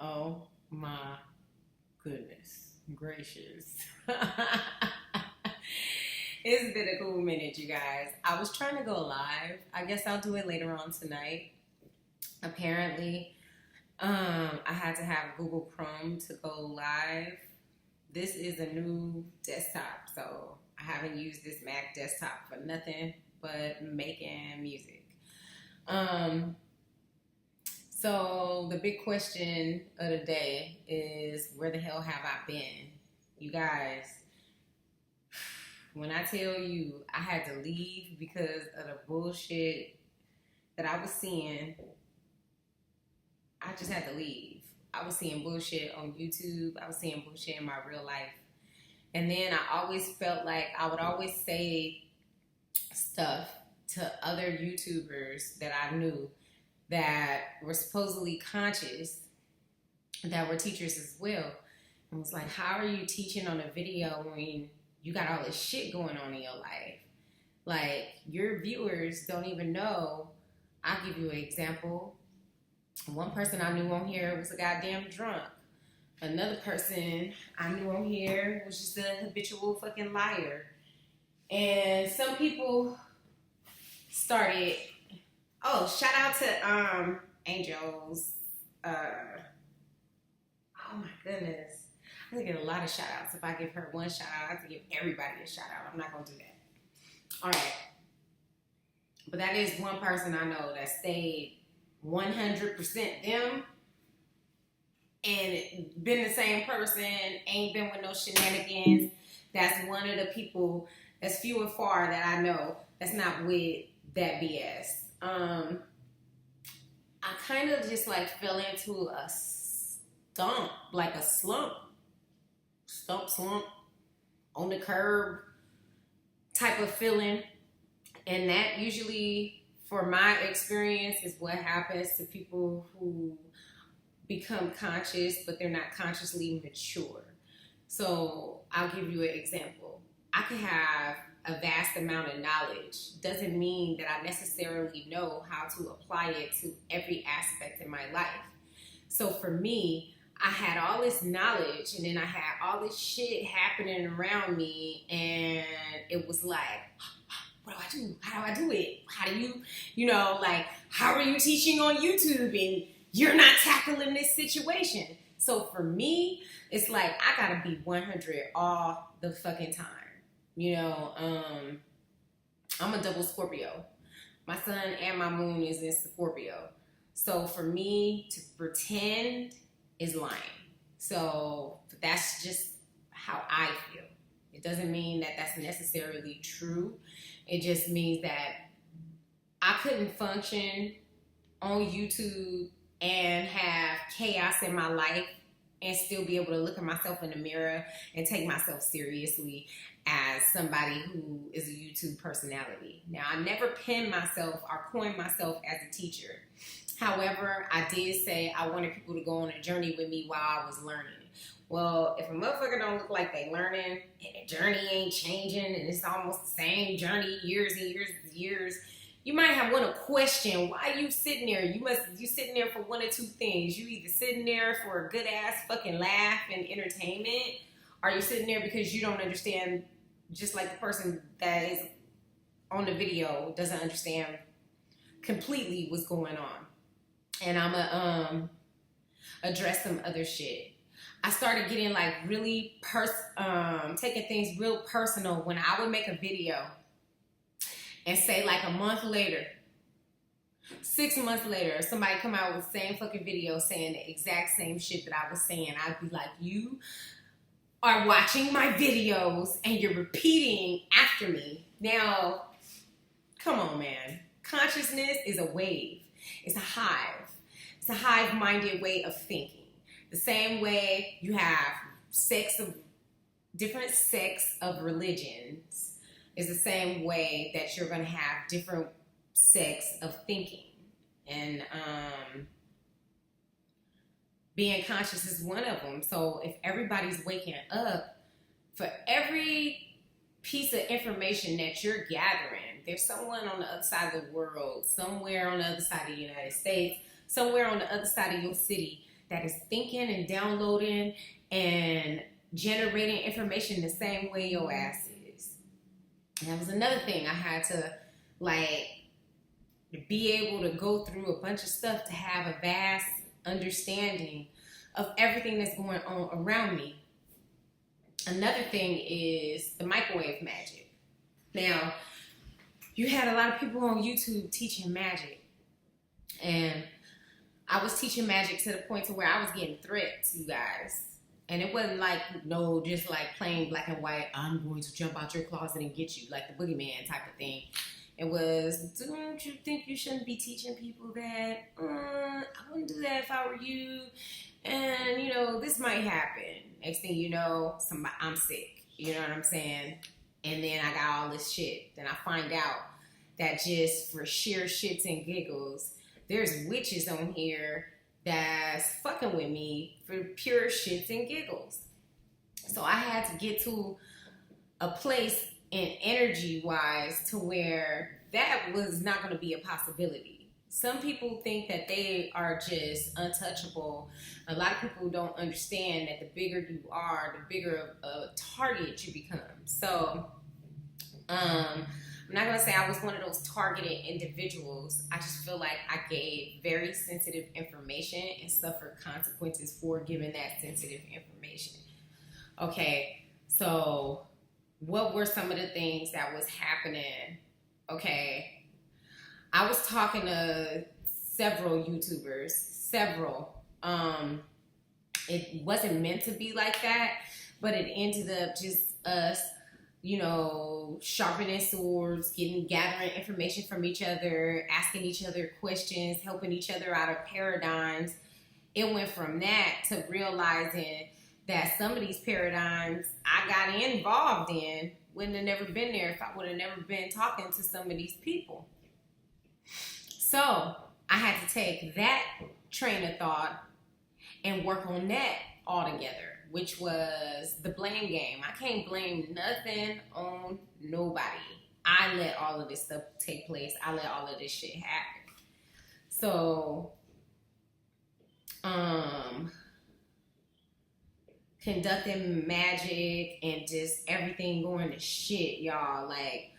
Oh my goodness gracious. It's been a cool minute, you guys. I was trying to go live. I guess I'll do it later on tonight. Apparently, I had to have Google Chrome to go live. This is a new desktop, so I haven't used this Mac desktop for nothing but making music. Um, So the big question of the day is, where the hell have I been? You guys, when I tell you I had to leave because of the bullshit that I was seeing, I just had to leave. I was seeing bullshit on YouTube. I was seeing bullshit in my real life. And then I always felt like I would always say stuff to other YouTubers that I knew that were supposedly conscious, that were teachers as well. And was like, how are you teaching on a video when you got all this shit going on in your life? Like, your viewers don't even know. I'll give you an example. One person I knew on here was a goddamn drunk. Another person I knew on here was just a habitual fucking liar. And some people started, oh, shout out to Angel's, oh my goodness. I could get a lot of shout outs. If I give her one shout out, I have to give everybody a shout out. I'm not going to do that. All right. But that is one person I know that stayed 100% them and been the same person, ain't been with no shenanigans. That's one of the people, that's few and far that I know that's not with that BS. I kind of just like fell into a slump, like a slump on the curb type of feeling. And that usually, for my experience, is what happens to people who become conscious, but they're not consciously mature. So I'll give you an example. I could have a vast amount of knowledge. Doesn't mean that I necessarily know how to apply it to every aspect in my life. So for me, I had all this knowledge, and then I had all this shit happening around me, and it was like, what do I do? How do I do it? How do you, like, how are you teaching on YouTube and you're not tackling this situation? So for me, it's like, I gotta be 100 all the fucking time. I'm a double Scorpio. My sun and my moon is in Scorpio. So for me to pretend is lying. So that's just how I feel. It doesn't mean that that's necessarily true. It just means that I couldn't function on YouTube and have chaos in my life and still be able to look at myself in the mirror and take myself seriously as somebody who is a YouTube personality. Now, I never pinned myself or coined myself as a teacher. However, I did say I wanted people to go on a journey with me while I was learning. Well, if a motherfucker don't look like they learning and the journey ain't changing and it's almost the same journey years and years and years, you might have want to question why you sitting there. You sitting there for one or two things. You either sitting there for a good ass fucking laugh and entertainment, or you sitting there because you don't understand, just like the person that is on the video doesn't understand completely what's going on. And I'ma address some other shit. I started getting like really taking things real personal when I would make a video and say like a month later, 6 months later, somebody come out with the same fucking video saying the exact same shit that I was saying. I'd be like, you are watching my videos and you're repeating after me. Now, come on, man. Consciousness is a wave. It's a hive. It's a hive-minded way of thinking. The same way you have different sects of religions is the same way that you're going to have different sects of thinking. And being conscious is one of them. So if everybody's waking up, for every piece of information that you're gathering, there's someone on the other side of the world, somewhere on the other side of the United States, somewhere on the other side of your city that is thinking and downloading and generating information the same way your ass is. And that was another thing. I had to like be able to go through a bunch of stuff to have a vast understanding of everything that's going on around me. Another thing is the microwave magic. Now, you had a lot of people on YouTube teaching magic, and I was teaching magic to the point to where I was getting threats, you guys. And it wasn't like, no, just like plain black and white, I'm going to jump out your closet and get you, like the boogeyman type of thing. It was, don't you think you shouldn't be teaching people that? I wouldn't do that if I were you. And, you know, this might happen. Next thing you know, I'm sick. You know what I'm saying? And then I got all this shit. Then I find out that just for sheer shits and giggles, there's witches on here that's fucking with me for pure shits and giggles. So I had to get to a place in energy-wise to where that was not going to be a possibility. Some people think that they are just untouchable. A lot of people don't understand that the bigger you are, the bigger a target you become. So, I'm not going to say I was one of those targeted individuals. I just feel like I gave very sensitive information and suffered consequences for giving that sensitive information. Okay, so what were some of the things that was happening? Okay, I was talking to several YouTubers, it wasn't meant to be like that, but it ended up just us, you know, sharpening swords, gathering information from each other, asking each other questions, helping each other out of paradigms. It went from that to realizing that some of these paradigms I got involved in wouldn't have never been there if I would have never been talking to some of these people. So I had to take that train of thought and work on that altogether, which was the blame game. I can't blame nothing on nobody. I let all of this stuff take place. I let all of this shit happen. So, conducting magic and just everything going to shit, y'all. Like,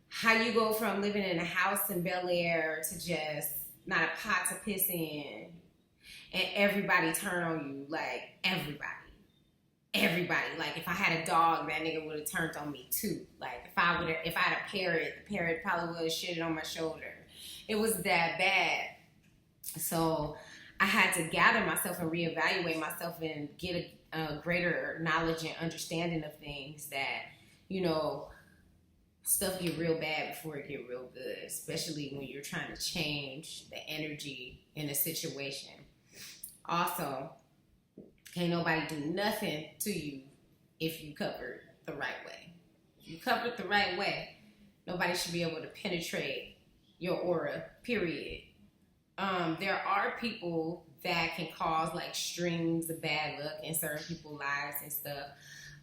how you go from living in a house in Bel Air to just not a pot to piss in, and everybody turn on you, like, everybody. Like, if I had a dog, that nigga would have turned on me too. Like, if I had a parrot, the parrot probably would have shitted on my shoulder. It was that bad. So I had to gather myself and reevaluate myself and get a greater knowledge and understanding of things that, you know, stuff get real bad before it get real good, especially when you're trying to change the energy in a situation. Also, can't nobody do nothing to you if you covered the right way. If you covered the right way, nobody should be able to penetrate your aura, period. There are people that can cause like strings of bad luck in certain people's lives and stuff,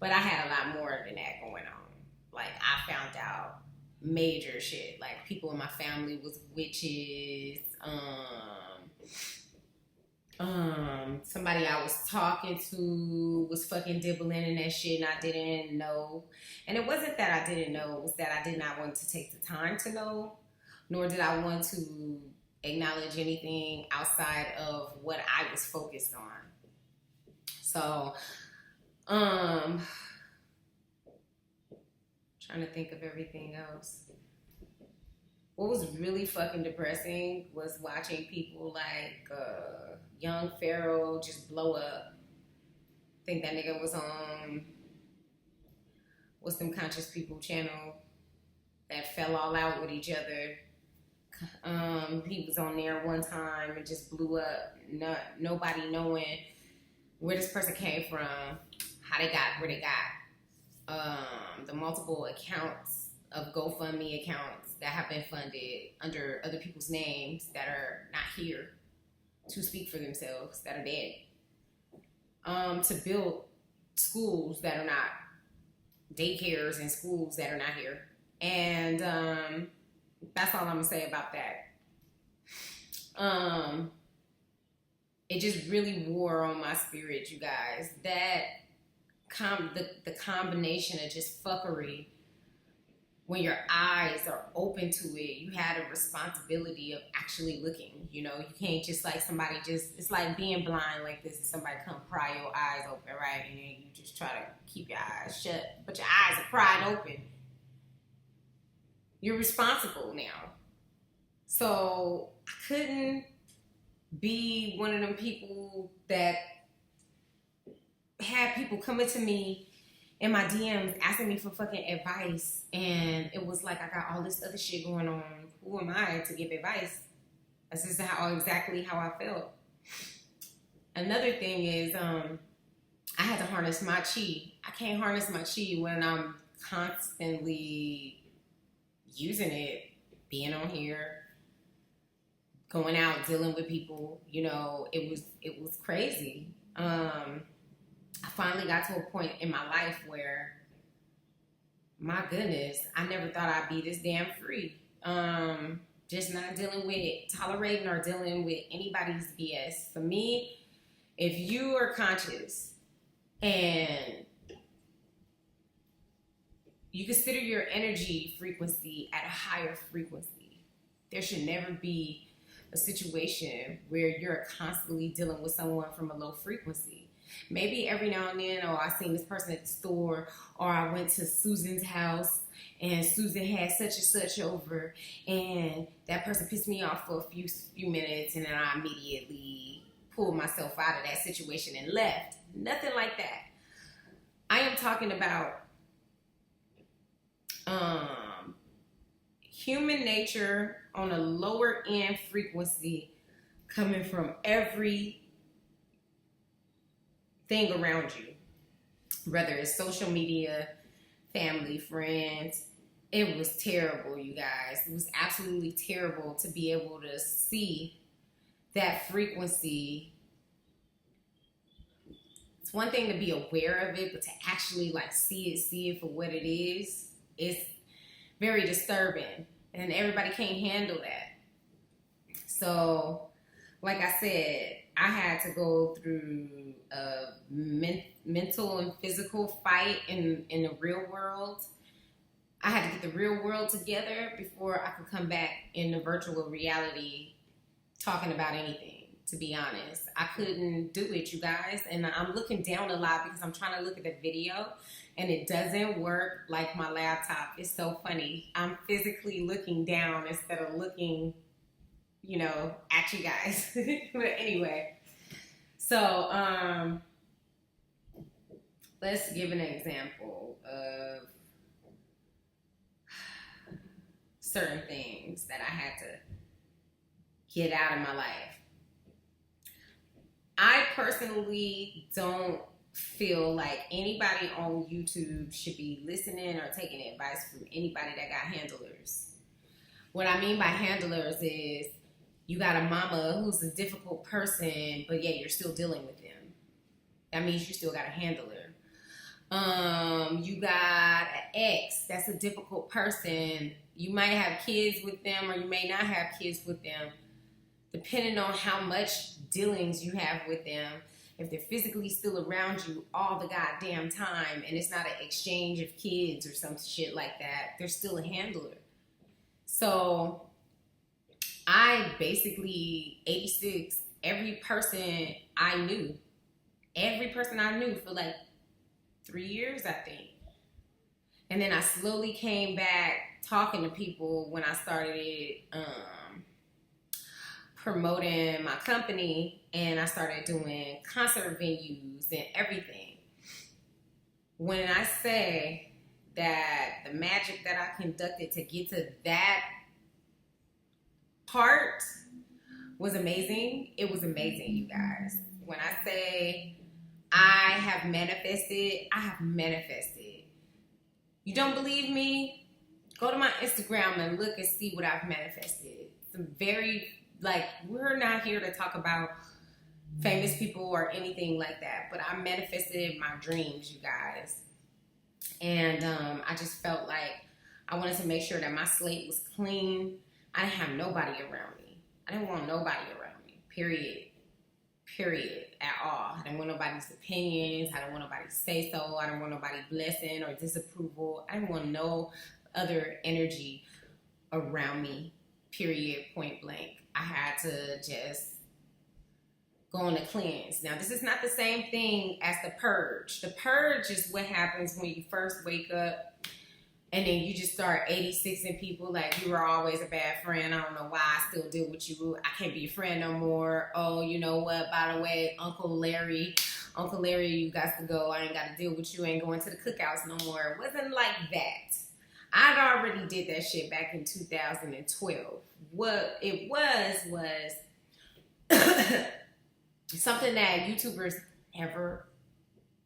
but I had a lot more than that going on. Like, I found out major shit. Like, people in my family was witches. Somebody I was talking to was fucking dibbling in that shit and I didn't know. And it wasn't that I didn't know, it was that I did not want to take the time to know, nor did I want to acknowledge anything outside of what I was focused on. So, trying to think of everything else. What was really fucking depressing was watching people like Young Pharaoh just blow up. I think that nigga was on what's them conscious people channel that fell all out with each other. He was on there one time and just blew up. Nobody knowing where this person came from, how they got where they got. The multiple accounts of GoFundMe accounts that have been funded under other people's names that are not here to speak for themselves, that are dead. To build schools that are not, daycares and schools that are not here. And that's all I'm gonna say about that. it just really wore on my spirit, you guys. That the combination of just fuckery, when your eyes are open to it, you had a responsibility of actually looking. You know, you can't just like somebody just, it's like being blind like this, and somebody come pry your eyes open, right? And then you just try to keep your eyes shut, but your eyes are pried open. You're responsible now. So I couldn't be one of them people that had people coming to me in my DMs asking me for fucking advice, and it was like I got all this other shit going on. Who am I to give advice? That's just exactly how I felt. Another thing is, I had to harness my chi. I can't harness my chi when I'm constantly using it, being on here, going out, dealing with people. You know, it was crazy. I finally got to a point in my life where, my goodness, I never thought I'd be this damn free. Just not tolerating or dealing with anybody's BS. For me, if you are conscious and you consider your energy frequency at a higher frequency, there should never be a situation where you're constantly dealing with someone from a low frequency. Maybe every now and then, I seen this person at the store, or I went to Susan's house and Susan had such and such over, and that person pissed me off for a few minutes, and then I immediately pulled myself out of that situation and left. Nothing like that. I am talking about human nature on a lower end frequency coming from every thing around you, whether it's social media, family, friends. It was terrible, you guys. It was absolutely terrible to be able to see that frequency. It's one thing to be aware of it, but to actually like see it for what it is very disturbing, and everybody can't handle that. So, like I said, I had to go through a mental and physical fight in the real world. I had to get the real world together before I could come back in the virtual reality talking about anything, to be honest. I couldn't do it, you guys. And I'm looking down a lot because I'm trying to look at the video and it doesn't work like my laptop. It's so funny. I'm physically looking down instead of looking, you know, at you guys. But anyway, so let's give an example of certain things that I had to get out of my life. I personally don't feel like anybody on YouTube should be listening or taking advice from anybody that got handlers. What I mean by handlers is you got a mama who's a difficult person, but yet you're still dealing with them. That means you still got a handler. You got an ex that's a difficult person. You might have kids with them or you may not have kids with them, depending on how much dealings you have with them. If they're physically still around you all the goddamn time and it's not an exchange of kids or some shit like that, they're still a handler. So I basically 86 every person I knew for like 3 years, I think. And then I slowly came back talking to people when I started promoting my company, and I started doing concert venues and everything. When I say that the magic that I conducted to get to that part was amazing, it was amazing, you guys. When I say I have manifested, I have manifested. You don't believe me? Go to my Instagram and look and see what I've manifested. Some very, like, we're not here to talk about famous people or anything like that, but I manifested my dreams, you guys. And I just felt like I wanted to make sure that my slate was clean. I didn't have nobody around me. I didn't want nobody around me, period. period, at all. I didn't want nobody's opinions. I didn't want nobody to say so. I didn't want nobody blessing or disapproval. I didn't want no other energy around me, period, point blank. I had to just go on a cleanse. Now, this is not the same thing as the purge. The purge is what happens when you first wake up and then you just start 86ing people like you were always a bad friend. I don't know why I still deal with you. I can't be your friend no more. Oh, you know what? By the way, Uncle Larry, you got to go. I ain't got to deal with you. Ain't going to the cookouts no more. It wasn't like that. I'd already did that shit back in 2012. What it was something that YouTubers never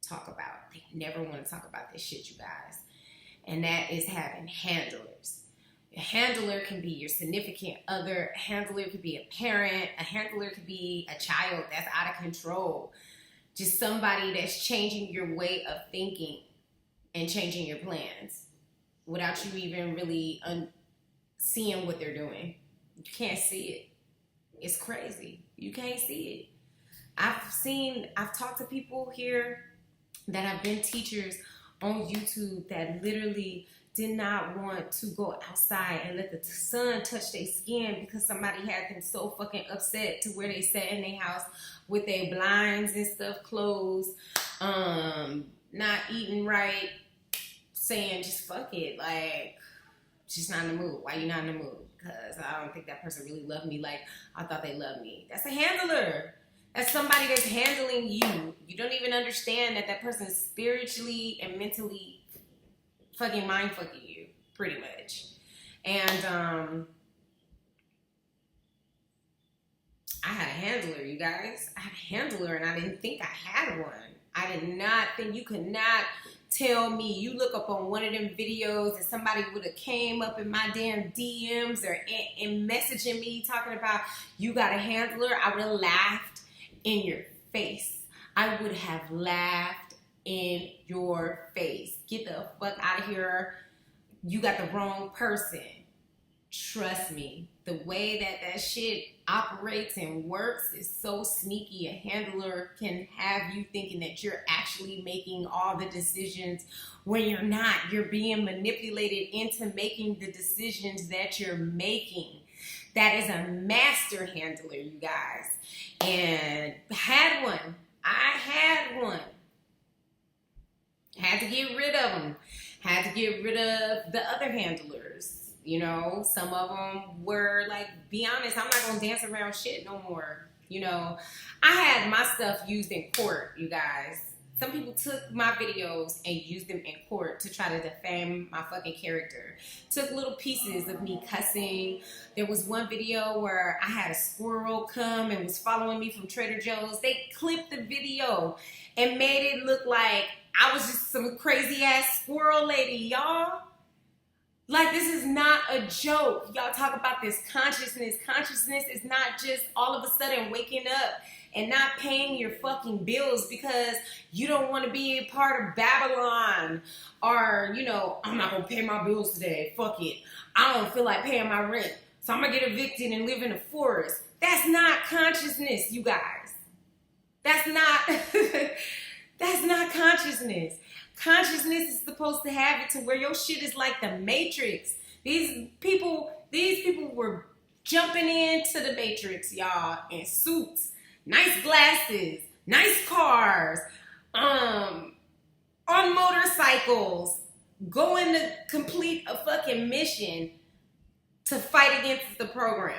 talk about. They never want to talk about this shit, you guys. And that is having handlers. A handler can be your significant other. A handler could be a parent. A handler could be a child that's out of control. Just somebody that's changing your way of thinking and changing your plans without you even really seeing what they're doing. You can't see it. It's crazy. You can't see it. I've talked to people here that have been teachers on YouTube that literally did not want to go outside and let the sun touch their skin because somebody had them so fucking upset to where they sat in their house with their blinds and stuff closed, not eating right, saying just fuck it, like, just not in the mood. Why you not in the mood? Because I don't think that person really loved me like I thought they loved me. That's a handler. That's somebody that's handling you. You don't even understand that that person is spiritually and mentally fucking mind fucking you, pretty much. And I had a handler, you guys. I had a handler and I didn't think I had one. I did not think, you could not tell me, you look up on one of them videos and somebody would have came up in my damn DMs or in messaging me talking about you got a handler, I would have laughed in your face. I would have laughed in your face. Get the fuck out of here. You got the wrong person. Trust me, the way that that shit operates and works is so sneaky. A handler can have you thinking that you're actually making all the decisions when you're not. You're being manipulated into making the decisions that you're making. That is a master handler, you guys. And had one. I had one. Had to get rid of them. Had to get rid of the other handlers. You know, some of them were like, be honest, I'm not going to dance around shit no more. You know, I had my stuff used in court, you guys. Some people took my videos and used them in court to try to defame my fucking character. Took little pieces of me cussing. There was one video where I had a squirrel come and was following me from Trader Joe's. They clipped the video and made it look like I was just some crazy ass squirrel lady, y'all. Like, this is not a joke. Y'all talk about this consciousness. Consciousness is not just all of a sudden waking up and not paying your fucking bills because you don't want to be a part of Babylon. Or, you know, I'm not going to pay my bills today. Fuck it. I don't feel like paying my rent. So I'm going to get evicted and live in the forest. That's not consciousness, you guys. That's not, that's not consciousness. Consciousness is supposed to have it to where your shit is like the Matrix. These people were jumping into the Matrix, y'all, in suits, nice glasses, nice cars, on motorcycles, going to complete a fucking mission to fight against the program.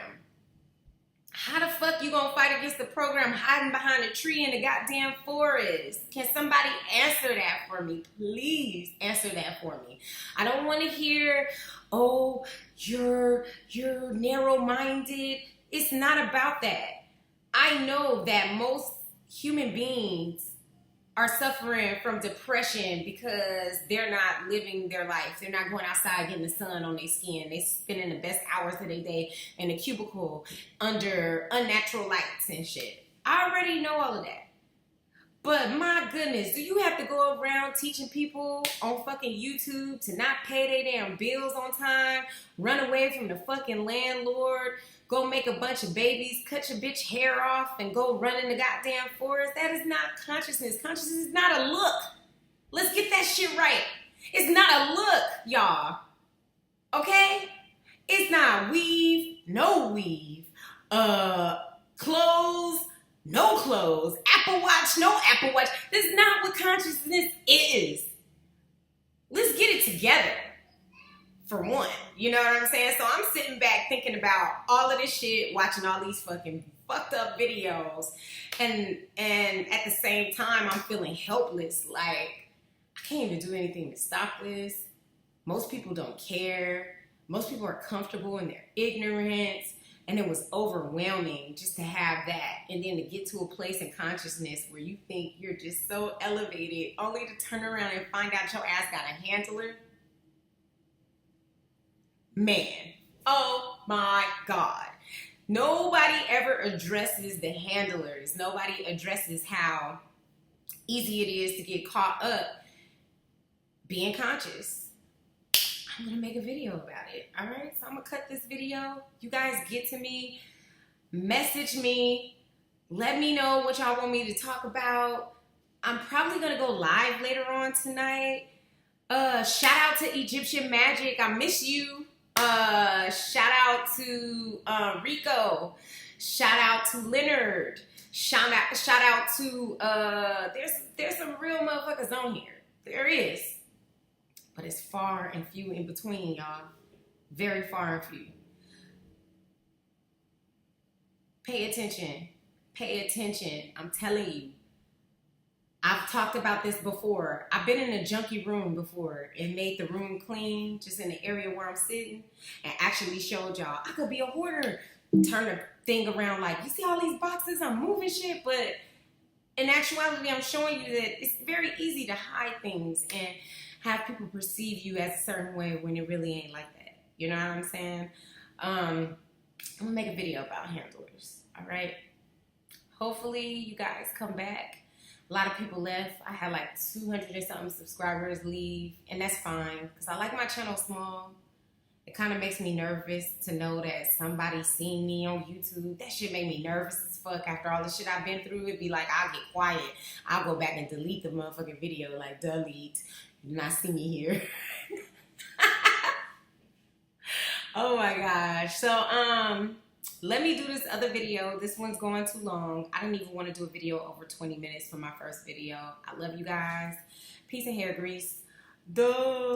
How the fuck you gonna fight against the program hiding behind a tree in the goddamn forest? Can somebody answer that for me? Please answer that for me. I don't want to hear, oh, you're narrow-minded. It's not about that. I know that most human beings are suffering from depression because they're not living their life. They're not going outside getting the sun on their skin. They're spending the best hours of their day in a cubicle under unnatural lights and shit. I already know all of that. But my goodness, do you have to go around teaching people on fucking YouTube to not pay their damn bills on time, run away from the fucking landlord, go make a bunch of babies, cut your bitch hair off, and go run in the goddamn forest? That is not consciousness. Consciousness is not a look. Let's get that shit right. It's not a look, y'all. Okay? It's not weave, no weave. Clothes, no clothes. Apple Watch, no Apple Watch. That's not what consciousness is. Let's get it together, for one. You know what I'm saying? So I'm sitting back thinking about all of this shit, watching all these fucking fucked up videos. And at the same time, I'm feeling helpless. Like, I can't even do anything to stop this. Most people don't care. Most people are comfortable in their ignorance. And it was overwhelming just to have that. And then to get to a place in consciousness where you think you're just so elevated, only to turn around and find out your ass got a handler. Man, oh my God. Nobody ever addresses the handlers. Nobody addresses how easy it is to get caught up being conscious. I'm gonna make a video about it. All right, so I'm gonna cut this video. You guys get to me, message me, let me know what y'all want me to talk about. I'm probably gonna go live later on tonight. Shout out to Egyptian Magic, I miss you. Shout out to Rico. Shout out to Leonard. Shout out to there's some real motherfuckers on here. There is. But it's far and few in between, y'all. Very far and few. Pay attention. Pay attention. I'm telling you. I've talked about this before. I've been in a junky room before and made the room clean, just in the area where I'm sitting, and actually showed y'all I could be a hoarder. Turn the thing around like, you see all these boxes? I'm moving shit, but in actuality, I'm showing you that it's very easy to hide things and have people perceive you as a certain way when it really ain't like that. You know what I'm saying? I'm gonna make a video about handlers, all right? Hopefully you guys come back. A lot of people left. I had like 200 and something subscribers leave, and that's fine because I like my channel small. It kind of makes me nervous to know that somebody seen me on YouTube. That shit made me nervous as fuck after all the shit I've been through. It'd be like, I'll get quiet. I'll go back and delete the motherfucking video, like delete. You do not see me here. Oh my gosh. So, let me do this other video. This one's going too long. I didn't even want to do a video over 20 minutes for my first video. I love you guys. Peace and hair grease. Duh.